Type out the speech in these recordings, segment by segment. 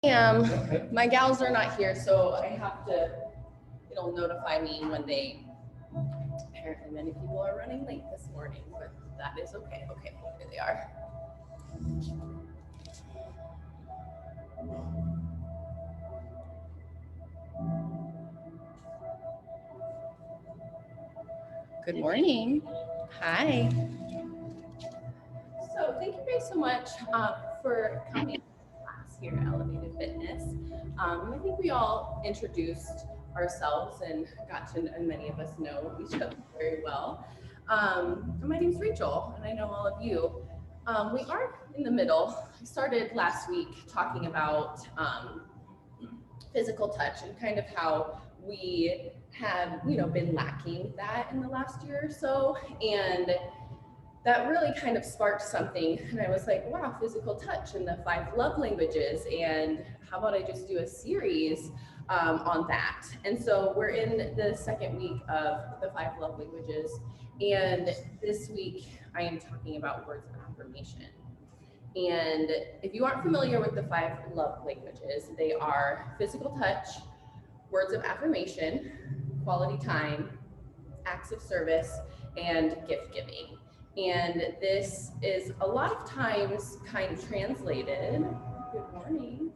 My gals are not here, so I have to, it'll notify me when apparently many people are running late this morning, but that is okay. Okay, here they are. Good morning. Hi. So thank you guys so much for coming to class here at Elevated Fitness. I think we all introduced ourselves and got to, and many of us know each other very well. My name's Rachel, and I know all of you. We are in the middle. I started last week talking about physical touch and kind of how we have, been lacking that in the last year or so, and that really kind of sparked something. And I was like, wow, physical touch and the 5 love languages, and how about I just do a series on that? And so we're in the second week of the 5 love languages, and this week I am talking about words of affirmation. And if you aren't familiar with the 5 love languages, they are physical touch, words of affirmation, quality time, acts of service, and gift giving. And this is a lot of times kind of translated, good morning,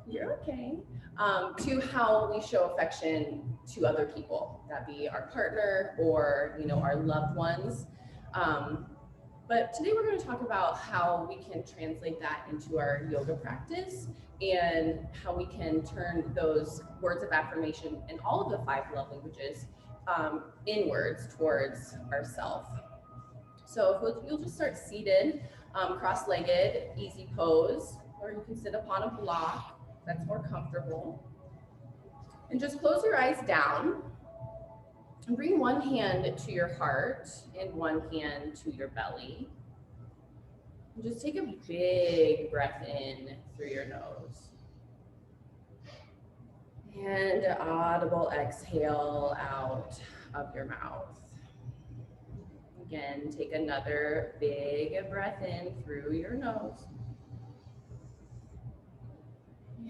you're okay, to how we show affection to other people, that be our partner or our loved ones. But today we're going to talk about how we can translate that into our yoga practice and how we can turn those words of affirmation and all of the 5 love languages inwards towards ourselves. So if you'll just start seated, cross-legged, easy pose, or you can sit upon a block that's more comfortable. And just close your eyes down and bring one hand to your heart and one hand to your belly. And just take a big breath in through your nose. And audible exhale out of your mouth. Again, take another big breath in through your nose.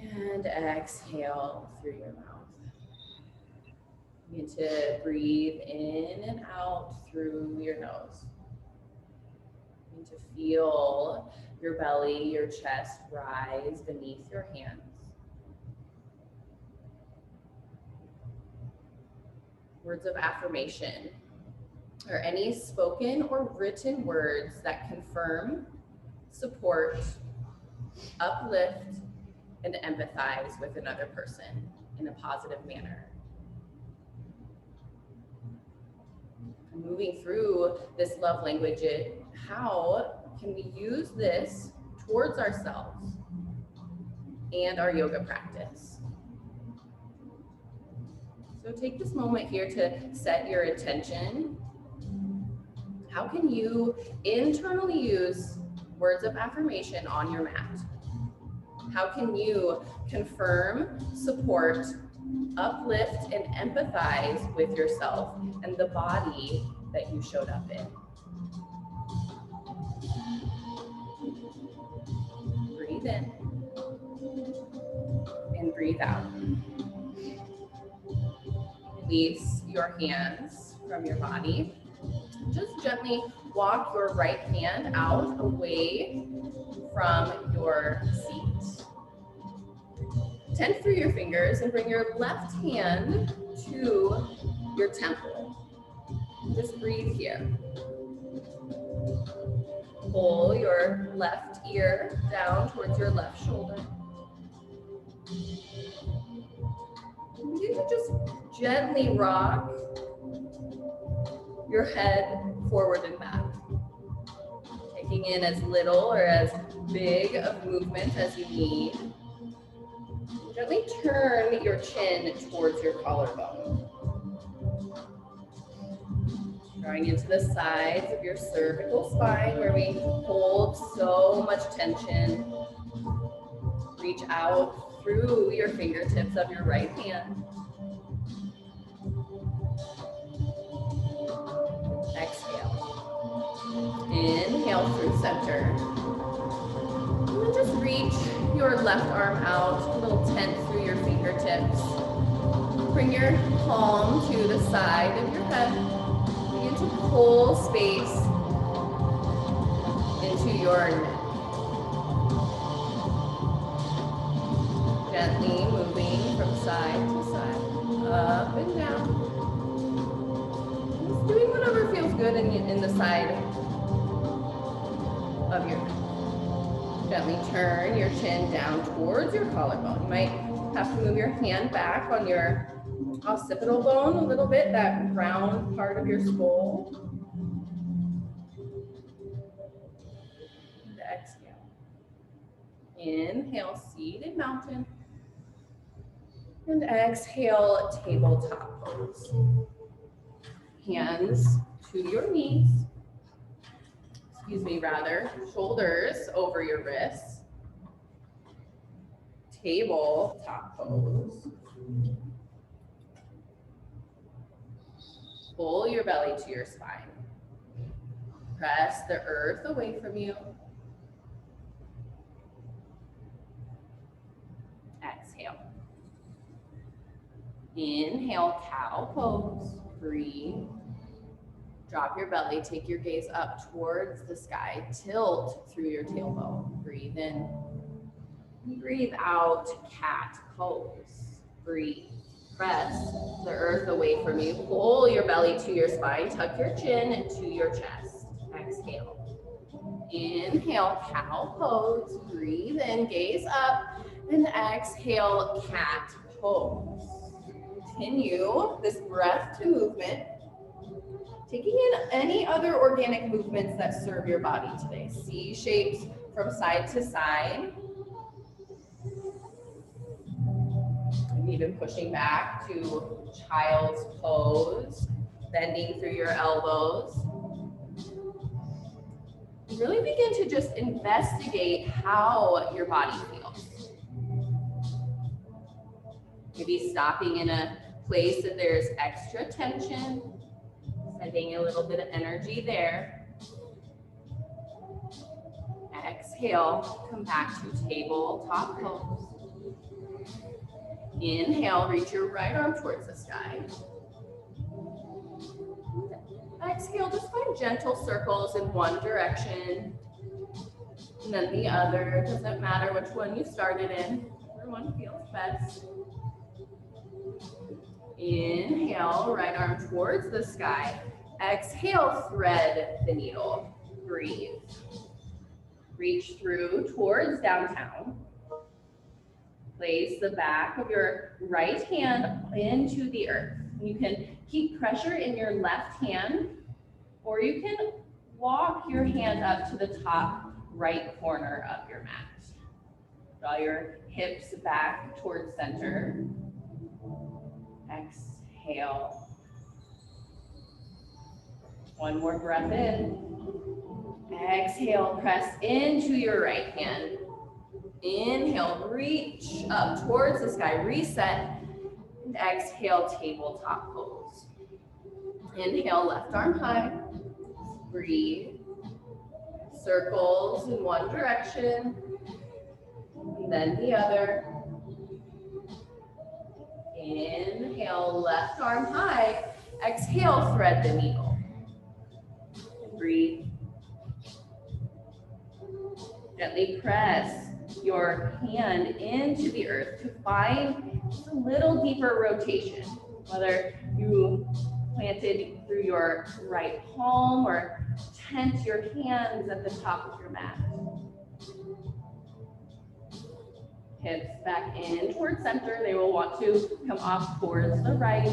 And exhale through your mouth. Begin to breathe in and out through your nose. Begin to feel your belly, your chest rise beneath your hands. Words of affirmation are any spoken or written words that confirm, support, uplift, and empathize with another person in a positive manner. Moving through this love language, how can we use this towards ourselves and our yoga practice? So take this moment here to set your intention. How can you internally use words of affirmation on your mat? How can you confirm, support, uplift, and empathize with yourself and the body that you showed up in? Breathe in and breathe out. Release your hands from your body. Just gently walk your right hand out away from your seat. Tend through your fingers and bring your left hand to your temple. Just breathe here. Pull your left ear down towards your left shoulder. You can just gently rock your head forward and back, taking in as little or as big of movement as you need. Gently turn your chin towards your collarbone. Drawing into the sides of your cervical spine where we hold so much tension. Reach out through your fingertips of your right hand. Exhale. Inhale through center. And then just reach your left arm out a little fingertips. Bring your palm to the side of your head. Begin to pull space into your neck. Gently moving from side to side, up and down. Just doing whatever feels good in the side of your neck. Gently turn your chin down towards your collarbone. You might have to move your hand back on your occipital bone a little bit, that round part of your skull. And exhale. Inhale, seated mountain. And exhale, tabletop pose. Hands to your knees. Shoulders over your wrists. Tabletop pose. Pull your belly to your spine. Press the earth away from you. Exhale. Inhale, cow pose. Breathe. Drop your belly, take your gaze up towards the sky. Tilt through your tailbone. Breathe in. Breathe out, cat pose. Breathe. Press the earth away from you. Pull your belly to your spine. Tuck your chin to your chest. Exhale. Inhale, cow pose. Breathe in, gaze up. And exhale, cat pose. Continue this breath to movement. Taking in any other organic movements that serve your body today. C shapes from side to side. And even pushing back to child's pose, bending through your elbows. Really begin to just investigate how your body feels. Maybe stopping in a place that there's extra tension. Sending a little bit of energy there. Exhale, come back to tabletop pose. Inhale, reach your right arm towards the sky. Exhale, just find gentle circles in one direction. And then the other, doesn't matter which one you started in, whichever one feels best. Inhale, right arm towards the sky. Exhale, thread the needle. Breathe. Reach through towards downtown. Place the back of your right hand into the earth. You can keep pressure in your left hand, or you can walk your hand up to the top right corner of your mat. Draw your hips back towards center. Exhale. One more breath in. Exhale, press into your right hand. Inhale, reach up towards the sky, reset. And exhale, tabletop pose. Inhale, left arm high. Breathe. Circles in one direction, and then the other. Inhale, left arm high. Exhale, thread the needle. Breathe. Gently press your hand into the earth to find just a little deeper rotation, whether you planted through your right palm or tent your hands at the top of your mat. Hips back in towards center. They will want to come off towards the right.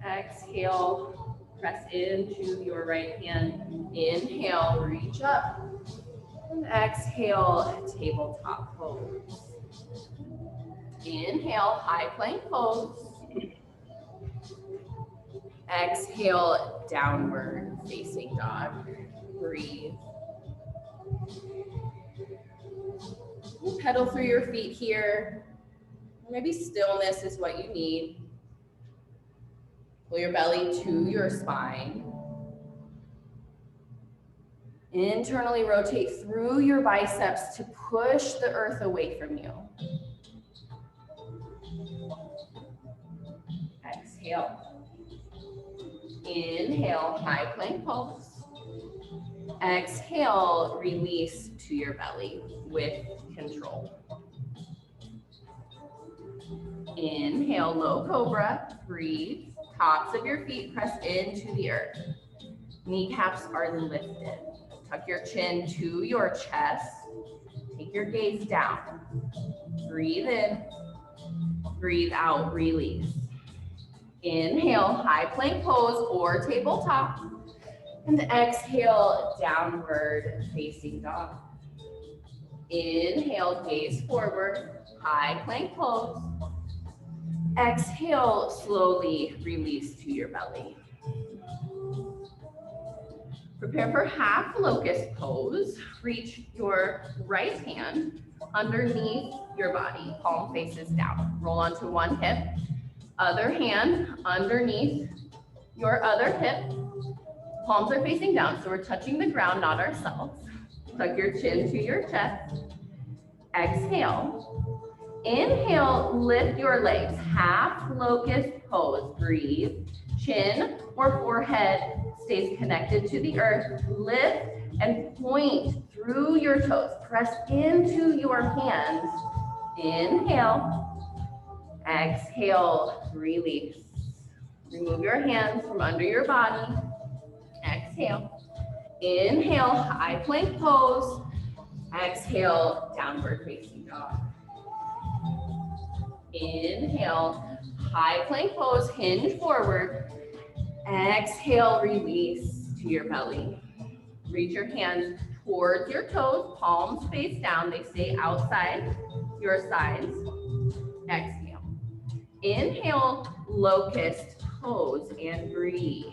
Exhale, press into your right hand. Inhale, reach up. And exhale, tabletop pose. Inhale, high plank pose. Exhale, downward facing dog. Breathe. Pedal through your feet here. Maybe stillness is what you need. Pull your belly to your spine. Internally rotate through your biceps to push the earth away from you. exhale. Inhale, high plank pose. Exhale, release to your belly with control. Inhale, low cobra, breathe. Tops of your feet press into the earth. Kneecaps are lifted. Tuck your chin to your chest. Take your gaze down. Breathe in, breathe out, release. Inhale, high plank pose or tabletop. And exhale, downward facing dog. Inhale, gaze forward, high plank pose. Exhale, slowly release to your belly. Prepare for half locust pose. Reach your right hand underneath your body, palm faces down. Roll onto one hip, other hand underneath your other hip. Palms are facing down, so we're touching the ground, not ourselves. Tuck your chin to your chest. Exhale. Inhale, lift your legs, half locust pose. Breathe. Chin or forehead stays connected to the earth. Lift and point through your toes. Press into your hands. Inhale. Exhale, release. Remove your hands from under your body. Exhale. Inhale, high plank pose. Exhale, downward facing dog. Inhale, high plank pose, hinge forward. Exhale, release to your belly. Reach your hands towards your toes, palms face down. They stay outside your sides. Exhale. Inhale, locust pose and breathe.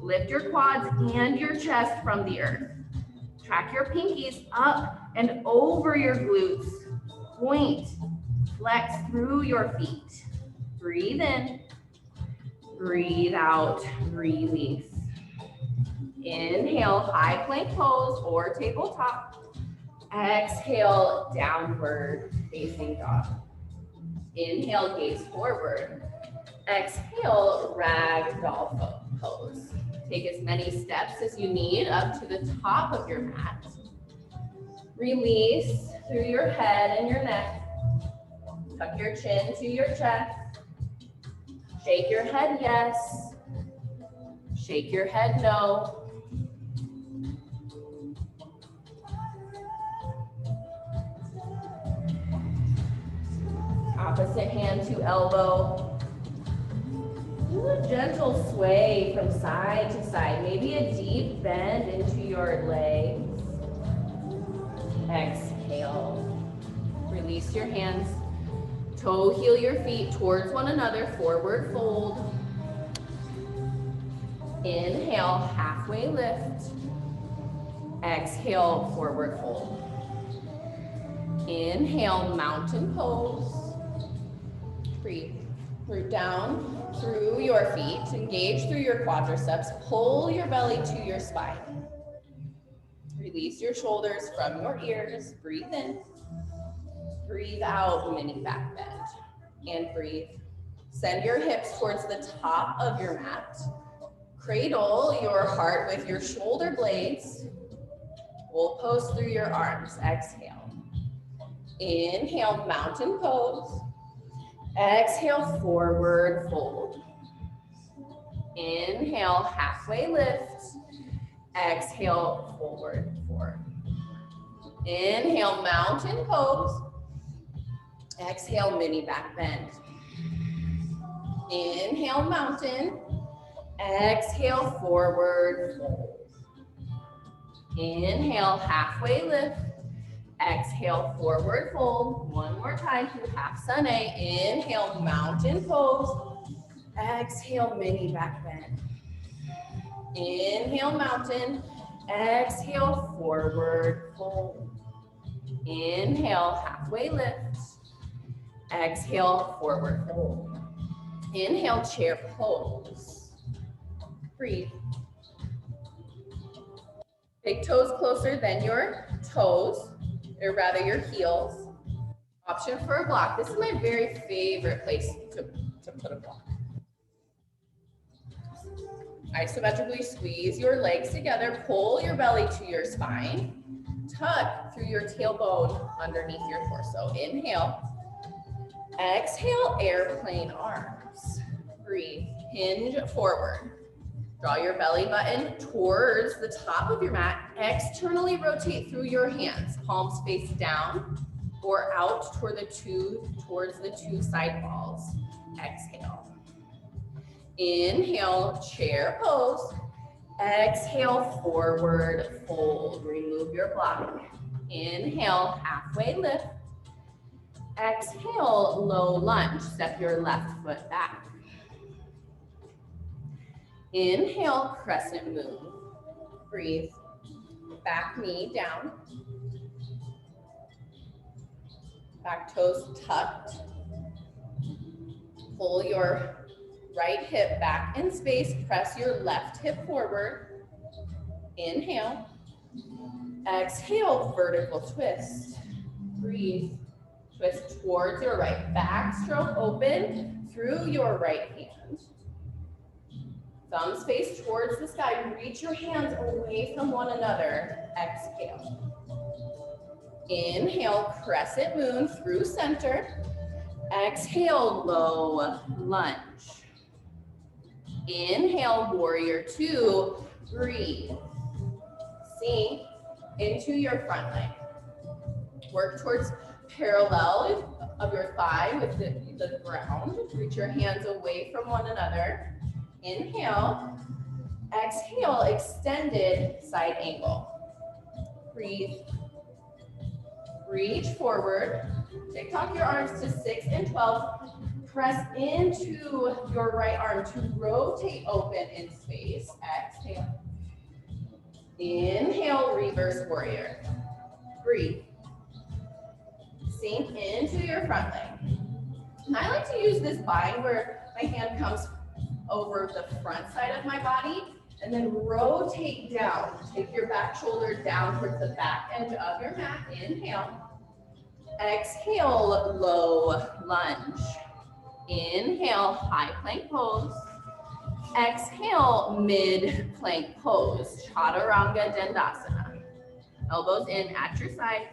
Lift your quads and your chest from the earth. Track your pinkies up and over your glutes. Point, flex through your feet. Breathe in, breathe out, release. Inhale, high plank pose or tabletop. Exhale, downward facing dog. Inhale, gaze forward. Exhale, ragdoll pose. Take as many steps as you need up to the top of your mat. Release through your head and your neck. Tuck your chin to your chest. Shake your head yes. Shake your head no. Opposite hand to elbow. Do a gentle sway from side to side, maybe a deep bend into your legs. Exhale. Release your hands. Toe heel your feet towards one another, forward fold. Inhale, halfway lift. Exhale, forward fold. Inhale, mountain pose. Breathe. Root down through your feet, engage through your quadriceps, pull your belly to your spine. Release your shoulders from your ears, breathe in, breathe out, mini back bend, and breathe. Send your hips towards the top of your mat. Cradle your heart with your shoulder blades. Pull pose through your arms, exhale. Inhale, mountain pose. Exhale, forward fold. Inhale, halfway lift. Exhale, forward fold. Inhale, mountain pose. Exhale, mini back bend. Inhale, mountain. Exhale, forward fold. Inhale, halfway lift. Exhale, forward fold. One more time through half sun A. Inhale, mountain pose. Exhale, mini back bend. Inhale, mountain. Exhale, forward fold. Inhale, halfway lift. Exhale, forward fold. Inhale, chair pose. Breathe. Big toes closer than your toes, or rather your heels. Option for a block. This is my very favorite place to put a block. Isometrically squeeze your legs together, pull your belly to your spine, tuck through your tailbone underneath your torso. Inhale, exhale, airplane arms. Breathe, hinge forward. Draw your belly button towards the top of your mat. Externally rotate through your hands, palms face down or out towards the two side walls. Exhale. Inhale, chair pose. Exhale, forward fold. Remove your block. Inhale, halfway lift. Exhale, low lunge. Step your left foot back. Inhale, crescent moon. Breathe. Back knee down. Back toes tucked. Pull your right hip back in space. Press your left hip forward. Inhale. Exhale, vertical twist. Breathe. Twist towards your right. Backstroke open through your right hand. Thumbs face towards the sky. Reach your hands away from one another. Exhale. Inhale, crescent moon through center. Exhale, low lunge. Inhale, warrior two. Breathe. Sink into your front leg. Work towards parallel of your thigh with the ground. Reach your hands away from one another. Inhale. Exhale, extended side angle. Breathe. Reach forward. TikTok your arms to 6 and 12. Press into your right arm to rotate open in space. Exhale. Inhale, reverse warrior. Breathe. Sink into your front leg. And I like to use this bind where my hand comes over the front side of my body and then rotate down. Take your back shoulder down towards the back edge of your mat. Inhale. Exhale, low lunge. Inhale, high plank pose. Exhale, mid plank pose. Chaturanga Dandasana. Elbows in at your sides.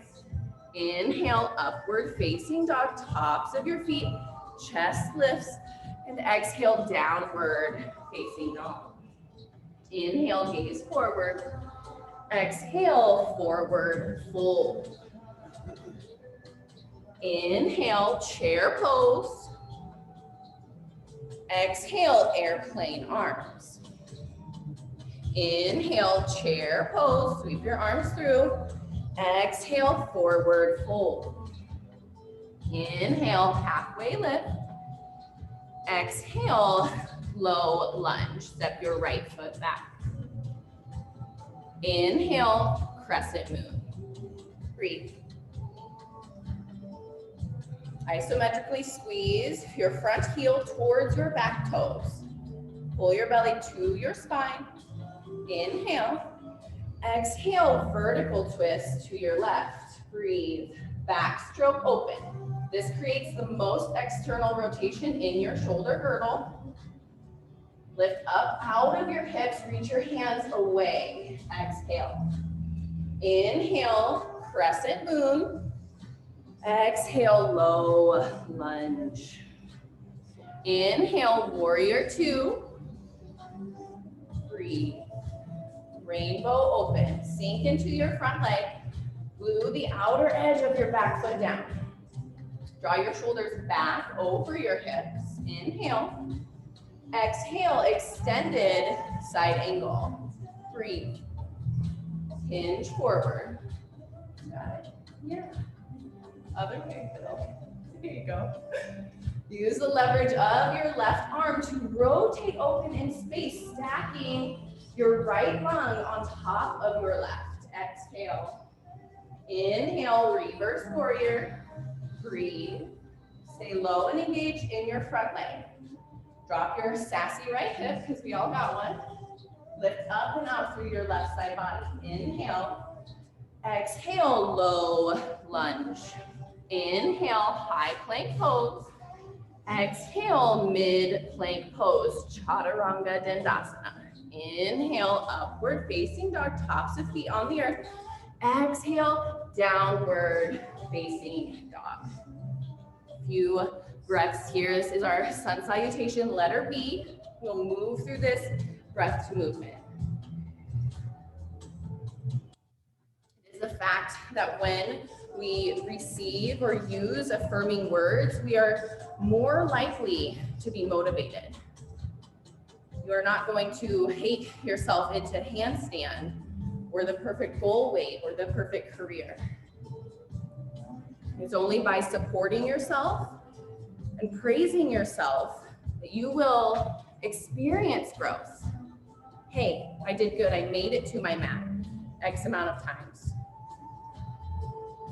Inhale, upward facing dog, tops of your feet, chest lifts, and exhale, downward facing dog. Inhale, gaze forward. Exhale, forward fold. Inhale, chair pose. Exhale, airplane arms. Inhale, chair pose. Sweep your arms through. Exhale, forward fold. Inhale, halfway lift. Exhale, low lunge. Step your right foot back. Inhale, crescent moon. Breathe. Isometrically squeeze your front heel towards your back toes. Pull your belly to your spine. Inhale. Exhale, vertical twist to your left. Breathe. Backstroke open. This creates the most external rotation in your shoulder girdle. Lift up out of your hips. Reach your hands away. Exhale. Inhale, crescent moon. Exhale, low lunge. Inhale, warrior two. Breathe. Rainbow open. Sink into your front leg. Glue the outer edge of your back foot down. Draw your shoulders back over your hips. Inhale. Exhale, extended side angle. Breathe. Hinge forward. Got it? Yeah. Other way, Phil. There you go. Use the leverage of your left arm to rotate open in space, stacking your right lung on top of your left. Exhale. Inhale, reverse warrior. Breathe. Stay low and engage in your front leg. Drop your sassy right hip, because we all got one. Lift up and out through your left side body. Inhale. Exhale, low lunge. Inhale, high plank pose. Exhale, mid plank pose. Chaturanga Dandasana. Inhale, upward facing dog, tops of feet on the earth. Exhale, downward facing dog. Few breaths here. This is our sun salutation, letter B. We'll move through this breath to movement. It is a fact that when we receive or use affirming words, we are more likely to be motivated. You are not going to hate yourself into handstand or the perfect goal weight or the perfect career. It's only by supporting yourself and praising yourself that you will experience growth. Hey, I did good. I made it to my mat X amount of times.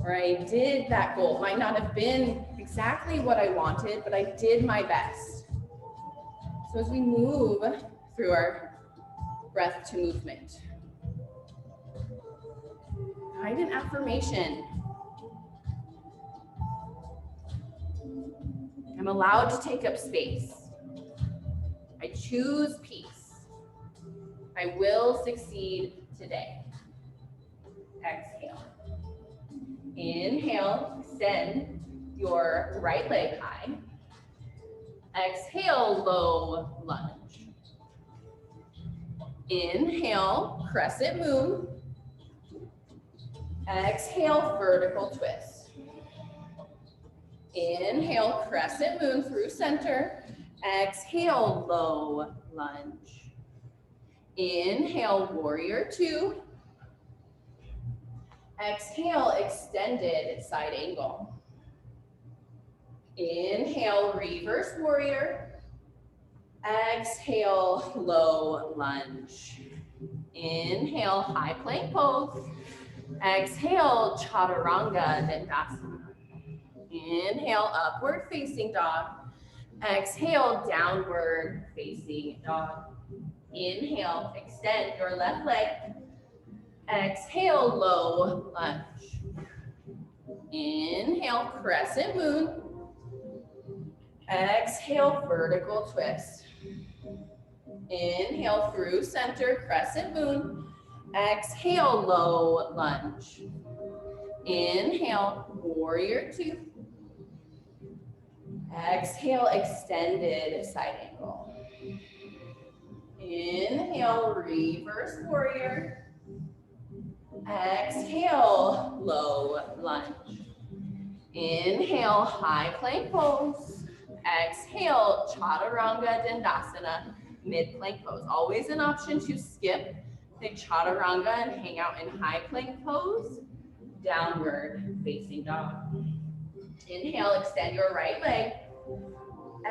Or I did that goal. It might not have been exactly what I wanted, but I did my best. So as we move through our breath to movement, find an affirmation. I'm allowed to take up space. I choose peace. I will succeed today. Exhale. Inhale, extend your right leg high. Exhale, low lunge. Inhale, crescent moon. Exhale, vertical twist. Inhale, crescent moon through center. Exhale, low lunge. Inhale, warrior two. Exhale, extended side angle. Inhale, reverse warrior. Exhale, low lunge. Inhale, high plank pose. Exhale, chaturanga dandasana. Inhale, upward facing dog. Exhale, downward facing dog. Inhale, extend your left leg. Exhale, low lunge. Inhale, crescent moon. Exhale, vertical twist. Inhale through center, crescent moon. Exhale, low lunge. Inhale, warrior two. Exhale, extended side angle. Inhale, reverse warrior. Exhale, low lunge. Inhale, high plank pose. Exhale, chaturanga dandasana, mid plank pose. Always an option to skip the chaturanga and hang out in high plank pose. Downward facing dog. Inhale, extend your right leg.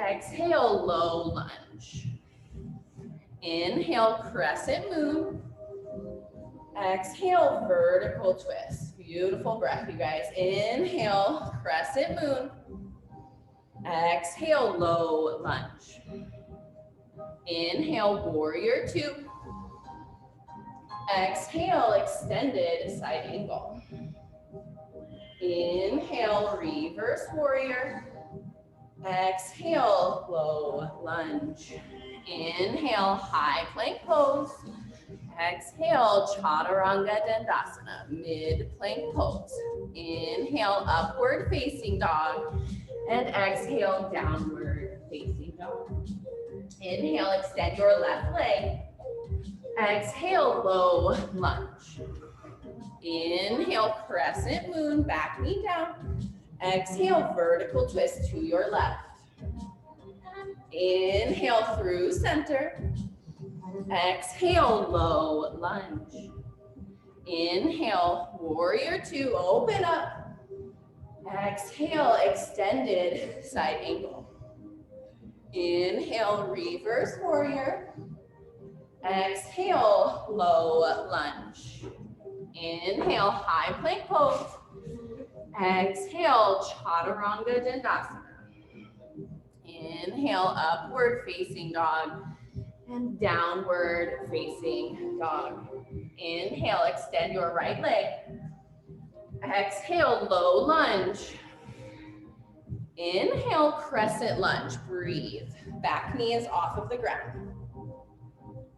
Exhale, low lunge. Inhale, crescent moon. Exhale, vertical twist. Beautiful breath, you guys. Inhale, crescent moon. Exhale, low lunge. Inhale, warrior two. Exhale, extended side angle. Inhale, reverse warrior. Exhale, low lunge. Inhale, high plank pose. Exhale, chaturanga dandasana, mid plank pose. Inhale, upward facing dog. And exhale, downward facing dog. Inhale, extend your left leg. Exhale, low lunge. Inhale, crescent moon, back knee down. Exhale, vertical twist to your left. Inhale through center. Exhale, low lunge. Inhale, warrior two, open up. Exhale, extended side angle. Inhale, reverse warrior. Exhale, low lunge. Inhale, high plank pose. Exhale, chaturanga dandasana. Inhale, upward facing dog and downward facing dog. Inhale, extend your right leg. Exhale, low lunge. Inhale, crescent lunge. Breathe. Back knee is off of the ground.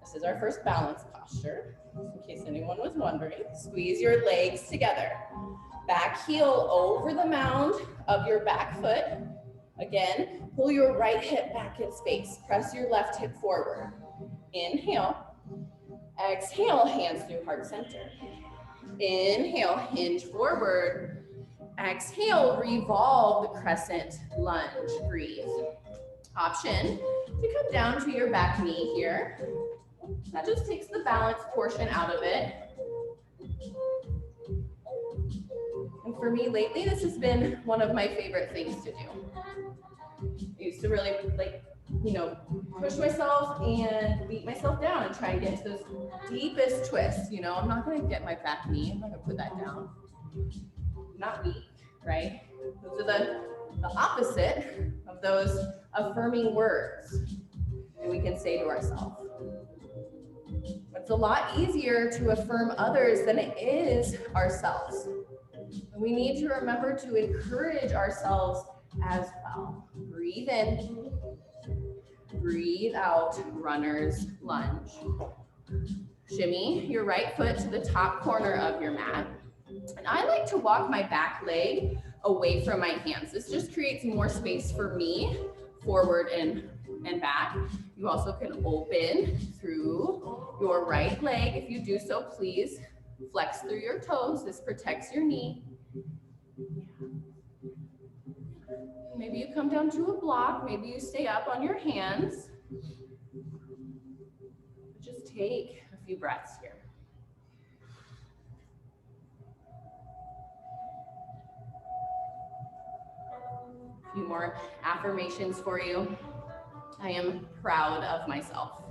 This is our first balance posture, in case anyone was wondering. Squeeze your legs together. Back heel over the mound of your back foot. Again, pull your right hip back in space. Press your left hip forward. Inhale. Exhale, hands through heart center. Inhale, hinge forward. Exhale, revolve the crescent lunge. Breathe. Option to come down to your back knee here. That just takes the balance portion out of it. And for me lately, this has been one of my favorite things to do. I used to really push myself and beat myself down and try and get into those deepest twists. I'm not gonna get my back knee, I'm not gonna put that down. I'm not weak, right? Those are the opposite of those affirming words that we can say to ourselves. It's a lot easier to affirm others than it is ourselves. And we need to remember to encourage ourselves as well. Breathe in, breathe out, runner's lunge. Shimmy your right foot to the top corner of your mat. And I like to walk my back leg away from my hands. This just creates more space for me, forward and back. You also can open through your right leg. If you do so, please flex through your toes. This protects your knee. Maybe you come down to a block. Maybe you stay up on your hands. Just take a few breaths here. A few more affirmations for you. I am proud of myself.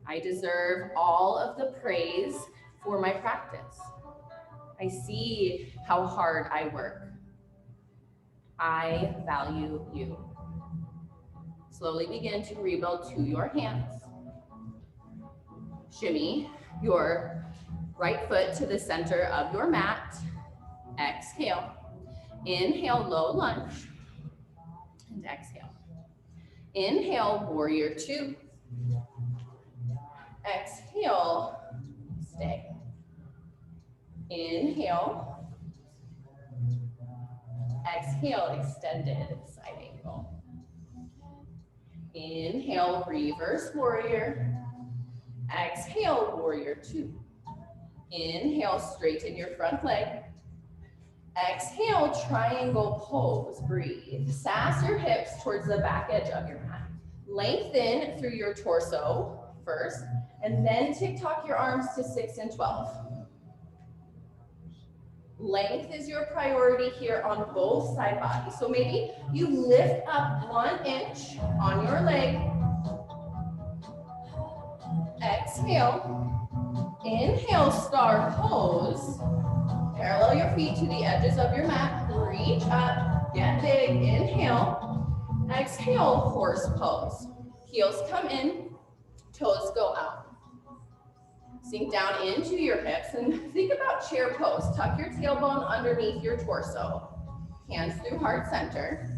I deserve all of the praise for my practice. I see how hard I work. I value you. Slowly begin to rebuild to your hands. Shimmy your right foot to the center of your mat. Exhale. Inhale, low lunge. And exhale. Inhale, warrior two. Exhale, stay. Inhale. Exhale, extended side angle. Inhale, reverse warrior. Exhale, warrior two. Inhale, straighten your front leg. Exhale, triangle pose. Breathe. Sass your hips towards the back edge of your mat. Lengthen through your torso first, and then tick-tock your arms to 6 and 12. Length is your priority here on both side bodies. So maybe you lift up 1 inch on your leg. Exhale. Inhale, star pose. Parallel your feet to the edges of your mat. Reach up, get big. Inhale. Exhale, horse pose. Heels come in, toes go out. Sink down into your hips and think about chair pose. Tuck your tailbone underneath your torso. Hands through heart center.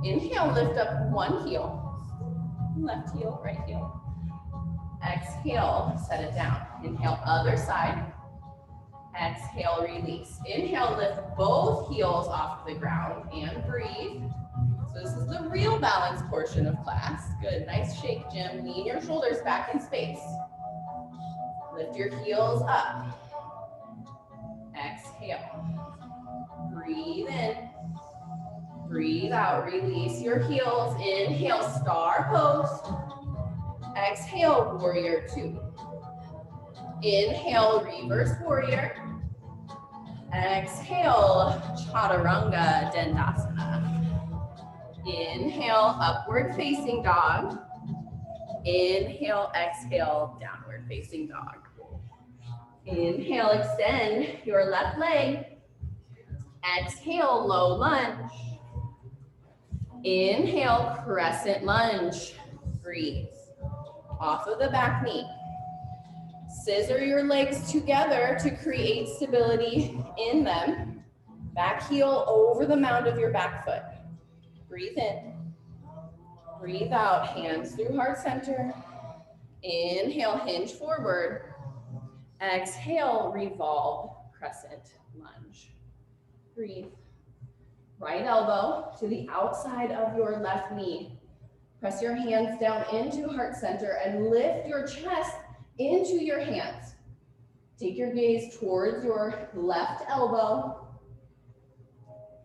Inhale, lift up one heel. Left heel, right heel. Exhale, set it down. Inhale, other side. Exhale, release. Inhale, lift both heels off the ground and breathe. So this is the real balance portion of class. Good, nice shake, Jim. Lean your shoulders back in space. Lift your heels up. Exhale. Breathe in. Breathe out. Release your heels. Inhale, star pose. Exhale, warrior two. Inhale, reverse warrior. Exhale, chaturanga dandasana. Inhale, upward facing dog. Inhale, exhale, downward facing dog. Inhale, extend your left leg. Exhale, low lunge. Inhale, crescent lunge. Breathe. Off of the back knee. Scissor your legs together to create stability in them. Back heel over the mound of your back foot. Breathe in. Breathe out, hands through heart center. Inhale, hinge forward. Exhale, revolve, crescent lunge. Breathe. Right elbow to the outside of your left knee. Press your hands down into heart center and lift your chest into your hands. Take your gaze towards your left elbow.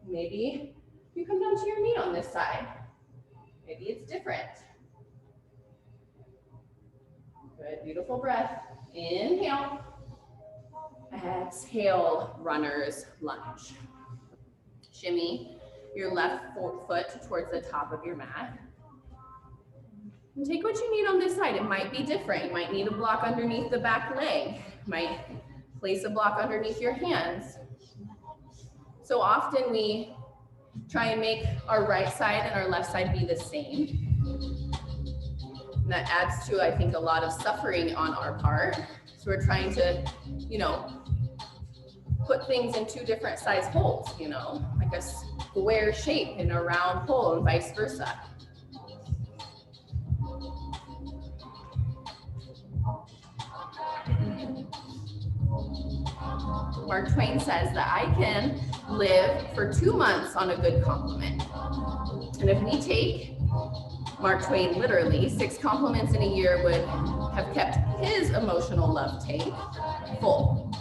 Maybe you come down to your knee on this side. Maybe it's different. Good, beautiful breath. Inhale. Exhale, runner's lunge. Shimmy your left foot towards the top of your mat. And take what you need on this side. It might be different. You might need a block underneath the back leg. You might place a block underneath your hands. So often we try and make our right side and our left side be the same. And that adds to, I think, a lot of suffering on our part. So we're trying to, put things in two different size holes, like a square shape in a round hole and vice versa. Mark Twain says that I can live for 2 months on a good compliment. And if we take Mark Twain literally, 6 compliments in a year would have kept his emotional love tank full.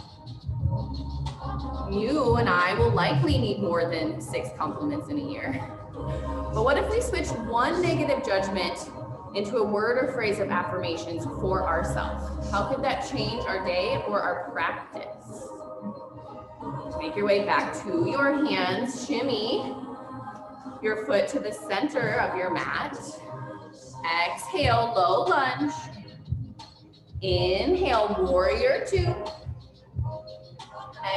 You and I will likely need more than 6 compliments in a year. But what if we switch one negative judgment into a word or phrase of affirmations for ourselves? How could that change our day or our practice? Make your way back to your hands. Shimmy your foot to the center of your mat. Exhale, low lunge. Inhale, warrior 2.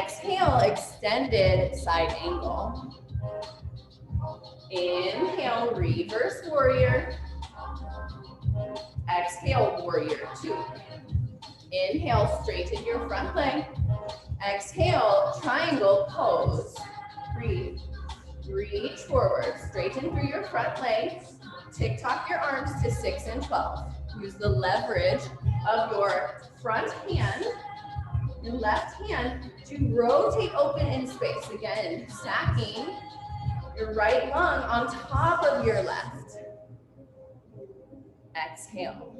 Exhale, extended side angle. Inhale, reverse warrior. Exhale, warrior 2. Inhale, straighten your front leg. Exhale, triangle pose. Breathe. Reach forward, straighten through your front legs. Tick-tock your arms to 6 and 12. Use the leverage of your front hand and left hand to rotate open in space. Again, stacking your right lung on top of your left. Exhale.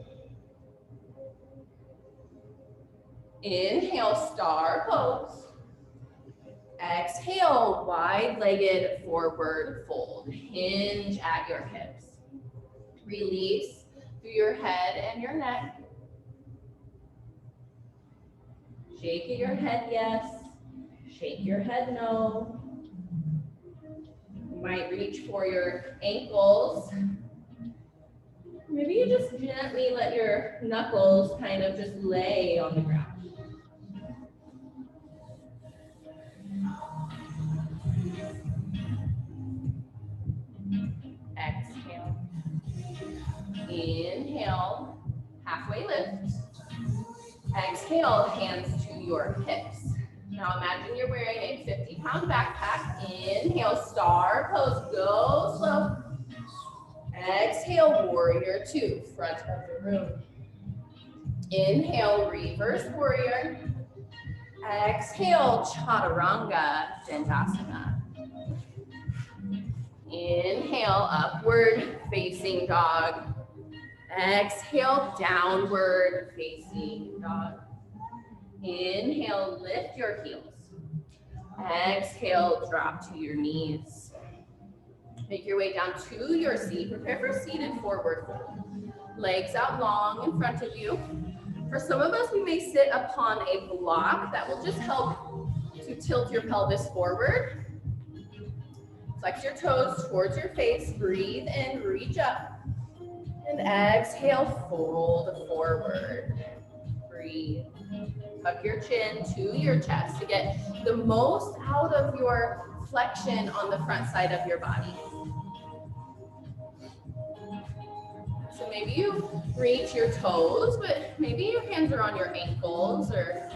Inhale, star pose. Exhale, wide-legged forward fold. Hinge at your hips. Release through your head and your neck. Shake your head yes. Shake your head no. You might reach for your ankles. Maybe you just gently let your knuckles kind of just lay on the ground. Exhale. Inhale, halfway lift. Exhale, hands to your hips. Now imagine you're wearing a 50-pound backpack. Inhale, star pose, go slow. Exhale, warrior 2, front of the room. Inhale, reverse warrior. Exhale, chaturanga dandasana. Inhale, upward facing dog. Exhale, downward facing dog. Inhale, lift your heels. Exhale, drop to your knees. Make your way down to your seat. Prepare for seated forward fold. Legs out long in front of you. For some of us, we may sit upon a block that will just help to tilt your pelvis forward. Flex your toes towards your face. Breathe in, reach up. And exhale, fold forward. Breathe. Tuck your chin to your chest to get the most out of your flexion on the front side of your body. So maybe you reach your toes, but maybe your hands are on your ankles or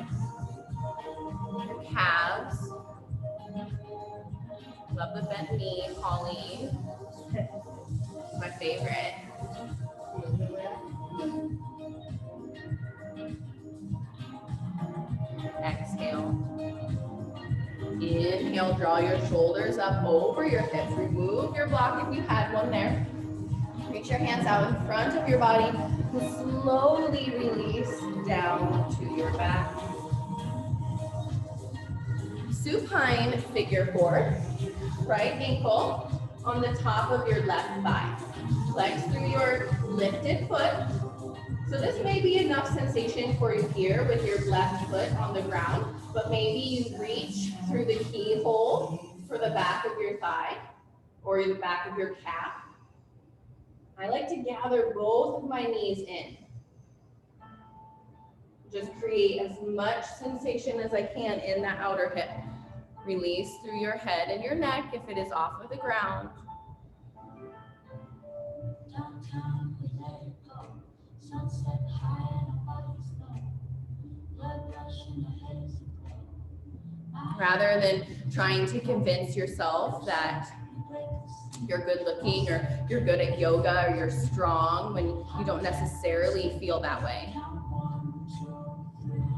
your calves. Love the bent knee, Holly. My favorite. inhale, draw your shoulders up over your hips. Remove your block if you had one there. Reach your hands out in front of your body and slowly release down to your back. Supine figure four. Right ankle on the top of your left thigh. Flex through your lifted foot. So this may be enough sensation for you here with your left foot on the ground, but maybe you reach through the keyhole for the back of your thigh or the back of your calf. I like to gather both of my knees in. Just create as much sensation as I can in that outer hip. Release through your head and your neck if it is off of the ground. Rather than trying to convince yourself that you're good looking or you're good at yoga or you're strong when you don't necessarily feel that way.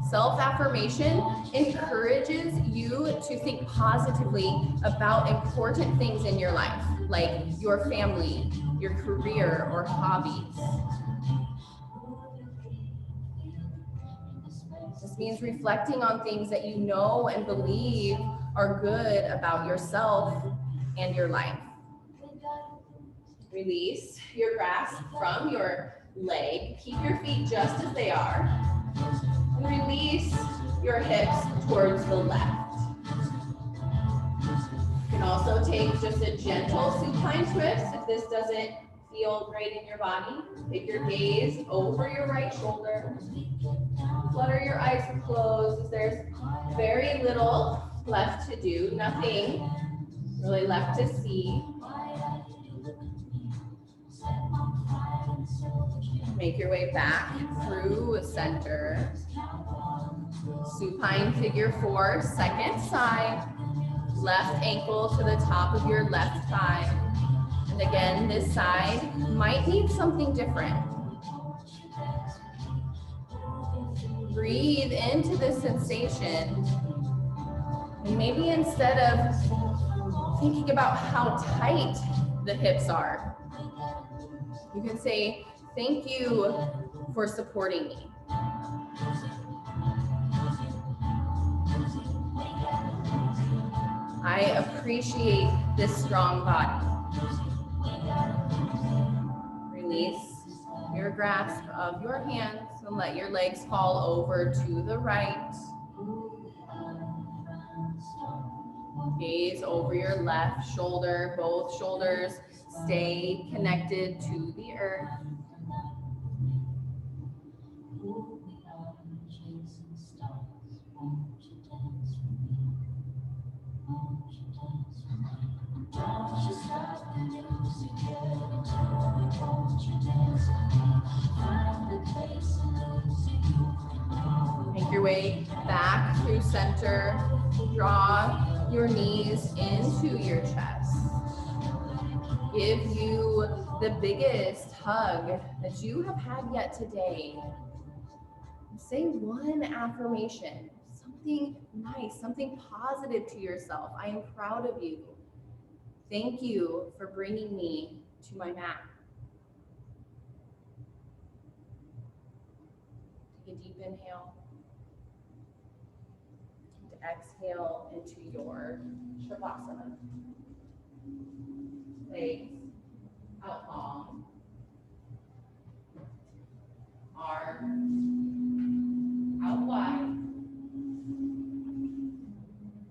Self-affirmation encourages you to think positively about important things in your life, like your family, your career, or hobbies. This means reflecting on things that you know and believe are good about yourself and your life. Release your grasp from your leg. Keep your feet just as they are. And release your hips towards the left. You can also take just a gentle supine twist if this doesn't feel great in your body. Take your gaze over your right shoulder. Flutter your eyes closed. There's very little left to do, nothing really left to see. Make your way back through center. Supine figure four, second side. Left ankle to the top of your left thigh. And again, this side might need something different. Breathe into this sensation. And maybe instead of thinking about how tight the hips are, you can say, thank you for supporting me. I appreciate this strong body. Release your grasp of your hands and let your legs fall over to the right. Gaze over your left shoulder, both shoulders stay connected to the earth. Make your way back through center. Draw your knees into your chest. Give you the biggest hug that you have had yet today. Say one affirmation, something nice, something positive to yourself. I am proud of you. Thank you for bringing me to my mat. Take a deep inhale. And exhale into your Shavasana. Legs out long. Arms out wide.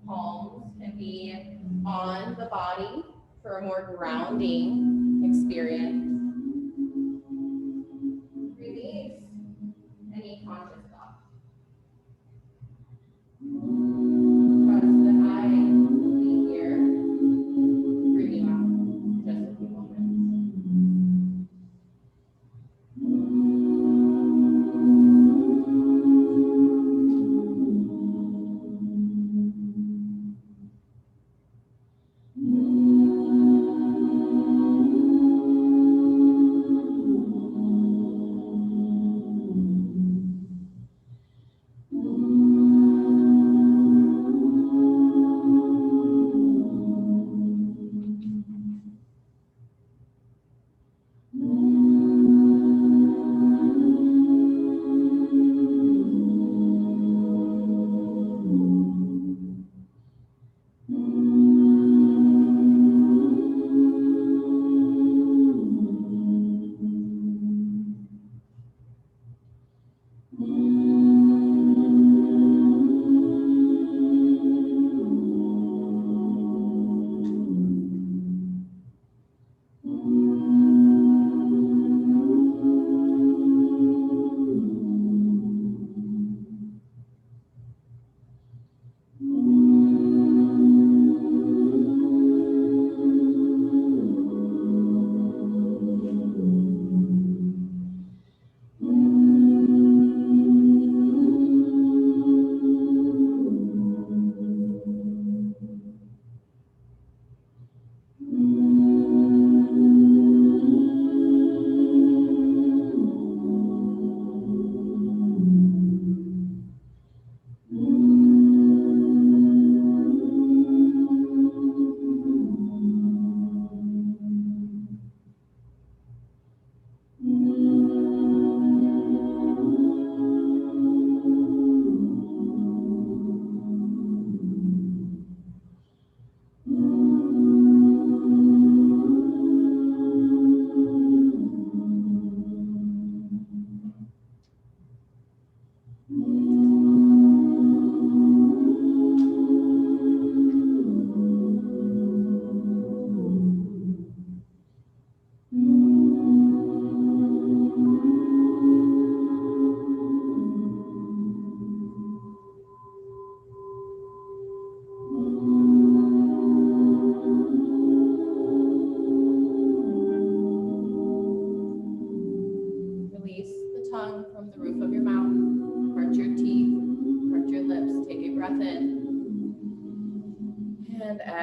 Palms can be on the body for a more grounding experience. Release any conscious thought. Trust that I will be here, bringing out just a few moments.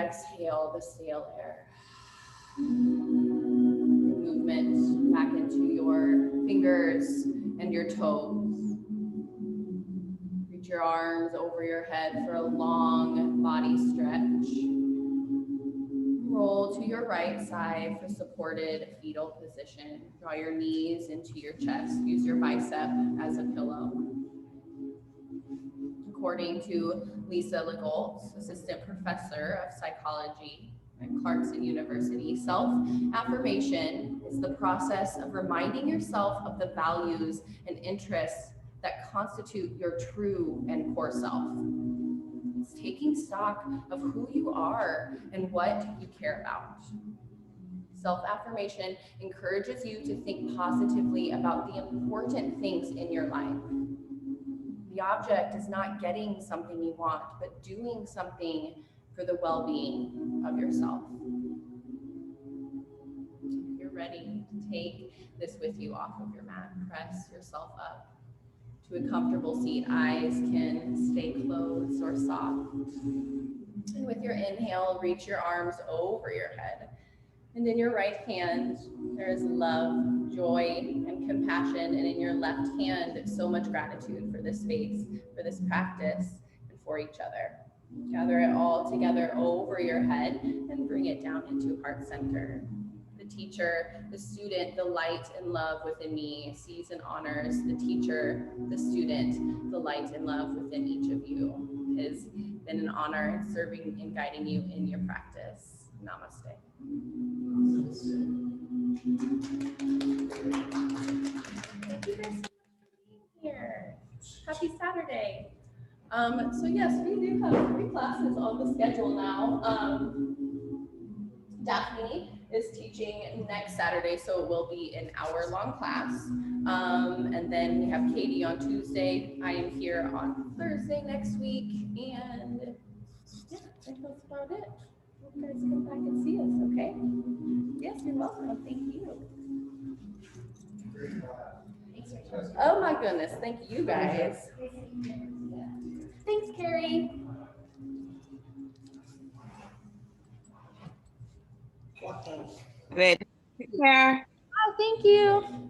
exhale the stale air. Movement back into your fingers and your toes. Reach your arms over your head for a long body stretch. Roll to your right side for supported fetal position. Draw your knees into your chest. Use your bicep as a pillow. According to Lisa Legault, assistant professor of psychology at Clarkson University, self-affirmation is the process of reminding yourself of the values and interests that constitute your true and core self. It's taking stock of who you are and what you care about. Self-affirmation encourages you to think positively about the important things in your life. The object is not getting something you want, but doing something for the well-being of yourself. If you're ready to take this with you off of your mat, press yourself up to a comfortable seat. Eyes can stay closed or soft. And with your inhale, reach your arms over your head. And in your right hand, there is love, joy, and compassion. And in your left hand, so much gratitude for this space, for this practice, and for each other. Gather it all together over your head and bring it down into heart center. The teacher, the student, the light and love within me sees and honors the teacher, the student, the light and love within each of you. It has been an honor serving and guiding you in your practice. Namaste. Thank you guys so much for being here. Happy Saturday. So yes, we do have 3 classes on the schedule now. Daphne is teaching next Saturday, so it will be an hour-long class. And then we have Katie on Tuesday. I am here on Thursday next week. And yeah, I think that's about it. Hope you guys come back and see us, okay? Yes, you're welcome. Thank you. Oh my goodness, thank you guys. Thanks, Carrie. Great. Take care. Oh, thank you.